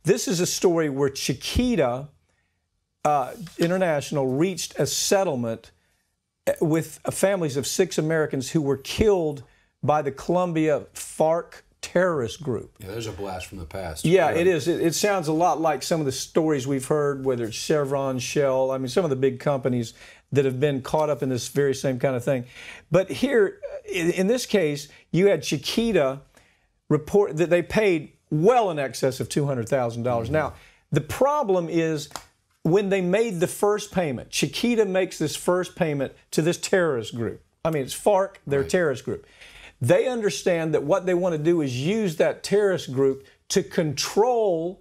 This is a story where Chiquita International reached a settlement with families of 6 Americans who were killed by the Colombia FARC terrorist group. Yeah, there's a blast from the past. Yeah, it is. It sounds a lot like some of the stories we've heard, whether it's Chevron, Shell, I mean, some of the big companies that have been caught up in this very same kind of thing. But here, in this case, you had Chiquita report that they paid well in excess of $200,000. Now, the problem is when they made the first payment, Chiquita makes this first payment to this terrorist group. I mean, it's FARC, their terrorist group. They understand that what they want to do is use that terrorist group to control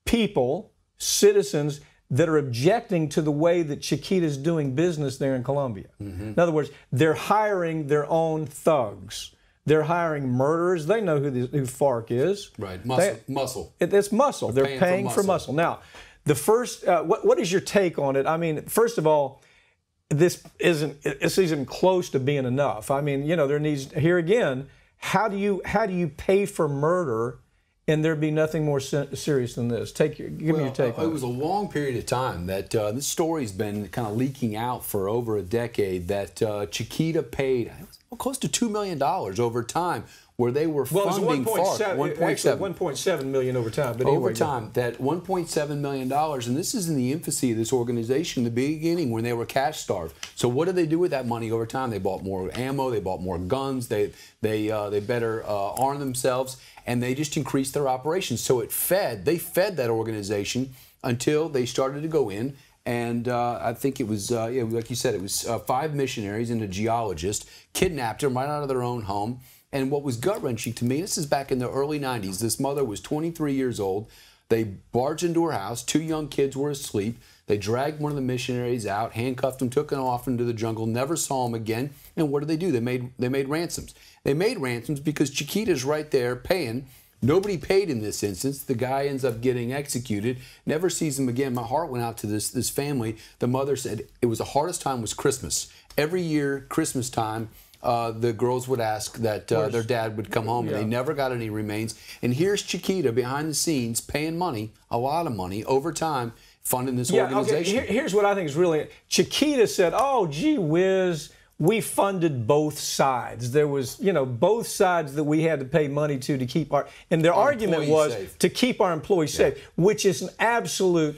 people, citizens, that are objecting to the way that Chiquita is doing business there in Colombia. In other words, they're hiring their own thugs. They're hiring murderers. They know who FARC is. Right, muscle. It's muscle. They're paying for muscle. Now, the first, what is your take on it? I mean, first of all, this isn't close to being enough. I mean, you know, there needs, here again, how do you pay for murder and there be nothing more serious than this? Give me your take on it. It was a long period of time that this story's been kind of leaking out for over a decade that Chiquita paid close to $2 million over time, where they were funding FARC. Actually, $1.7 million over time. But over time, that $1.7 million, and this is in the infancy of this organization, the beginning when they were cash starved. So what did they do with that money over time? They bought more ammo, they bought more guns, they better arm themselves, and they just increased their operations. So they fed that organization until they started to go in. And I think it was, like you said, it was 5 missionaries and a geologist kidnapped them right out of their own home. And what was gut-wrenching to me, this is back in the early 90s, this mother was 23 years old. They barged into her house. 2 young kids were asleep. They dragged one of the missionaries out, handcuffed him, took him off into the jungle, never saw him again. And what did? They made ransoms. They made ransoms because Chiquita's right there paying. Nobody paid in this instance. The guy ends up getting executed. Never sees him again. My heart went out to this family. The mother said it was the hardest time was Christmas. Every year, Christmas time, the girls would ask that their dad would come home, and they never got any remains. And here's Chiquita behind the scenes paying money, a lot of money, over time, funding this organization. Okay. Here's what I think is really, Chiquita said, oh, gee whiz, we funded both sides. There was, both sides that we had to pay money to keep our, and their argument was safe. To keep our employees safe, which is an absolute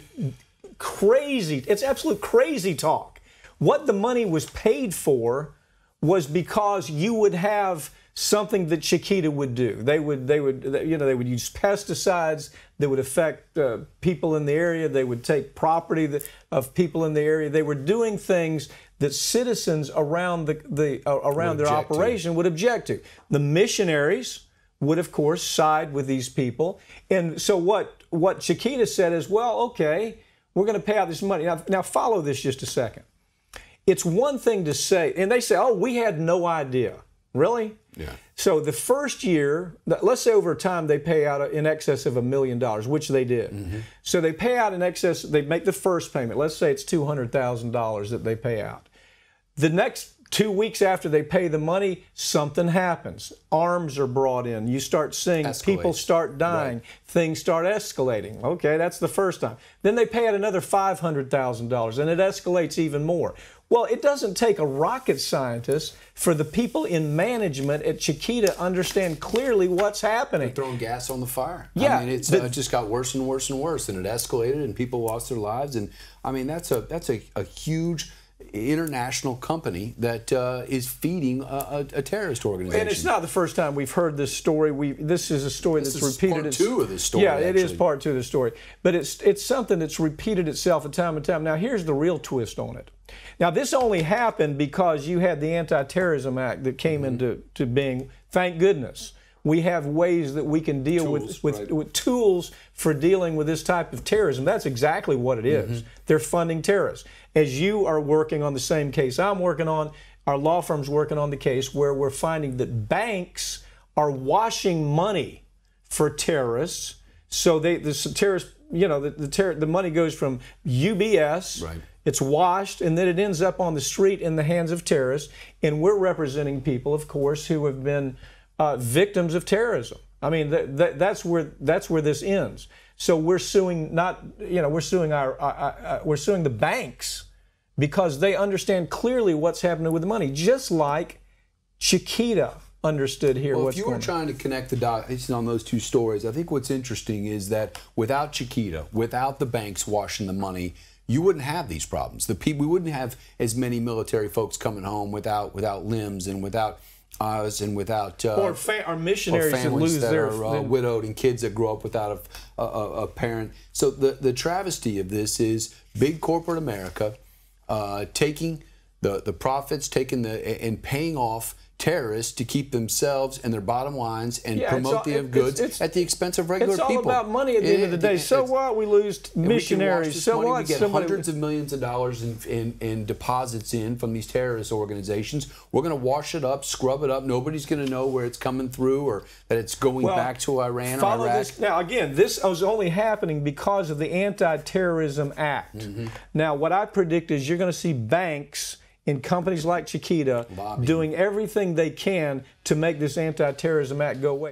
crazy, it's absolute crazy talk. What the money was paid for was because you would have something that Chiquita would do. They would use pesticides that would affect people in the area. They would take property of people in the area. They were doing things that citizens around their operation would object to. The missionaries would, of course, side with these people. And so what Chiquita said is, well, okay, we're going to pay out this money. Now follow this just a second. It's one thing to say, and they say, oh, we had no idea. Really? Yeah. So the first year, let's say over time they pay out in excess of $1 million, which they did. So they pay out in excess, they make the first payment. Let's say it's $200,000 that they pay out. The next 2 weeks after they pay the money, something happens. Arms are brought in. You start seeing people start dying. Things start escalating. Okay, that's the first time. Then they pay out another $500,000, and it escalates even more. Well, it doesn't take a rocket scientist for the people in management at Chiquita to understand clearly what's happening. They're throwing gas on the fire. Yeah, I mean, it just got worse and worse and worse, and it escalated, and people lost their lives. And I mean, that's a huge international company that is feeding a terrorist organization. And it's not the first time we've heard this story. This is a story that's repeated. This is part 2 of the story. Yeah, it is part 2 of the story. But it's something that's repeated itself from time to time. Now, here's the real twist on it. Now, this only happened because you had the Anti-Terrorism Act that came into being. Thank goodness. We have ways that we can deal with tools for dealing with this type of terrorism. That's exactly what it is. They're funding terrorists. As you are working on the same case I'm working on, our law firm's working on the case where we're finding that banks are washing money for terrorists. So the terrorists, the money goes from UBS. Right. It's washed, and then it ends up on the street in the hands of terrorists. And we're representing people, of course, who have been victims of terrorism. I mean, that's where this ends. So we're suing we're suing we're suing the banks because they understand clearly what's happening with the money, just like Chiquita understood here. Well, if you were trying to connect the dots on those two stories, I think what's interesting is that without Chiquita, without the banks washing the money, you wouldn't have these problems. We wouldn't have as many military folks coming home without limbs and without eyes and without or missionaries or families that are widowed and kids that grow up without a parent. So the travesty of this is big corporate America taking the profits, and paying off terrorists to keep themselves and their bottom lines and promote the goods at the expense of regular people. It's all about money at the end of the day. So what? We lose missionaries. So what? We get hundreds of millions of dollars in deposits in from these terrorist organizations. We're going to wash it up, scrub it up. Nobody's going to know where it's coming through or that it's going back to Iran or Iraq. This. Now, again, this was only happening because of the Anti-Terrorism Act. Mm-hmm. Now, what I predict is you're going to see banks in companies like Chiquita doing everything they can to make this Anti-Terrorism Act go away.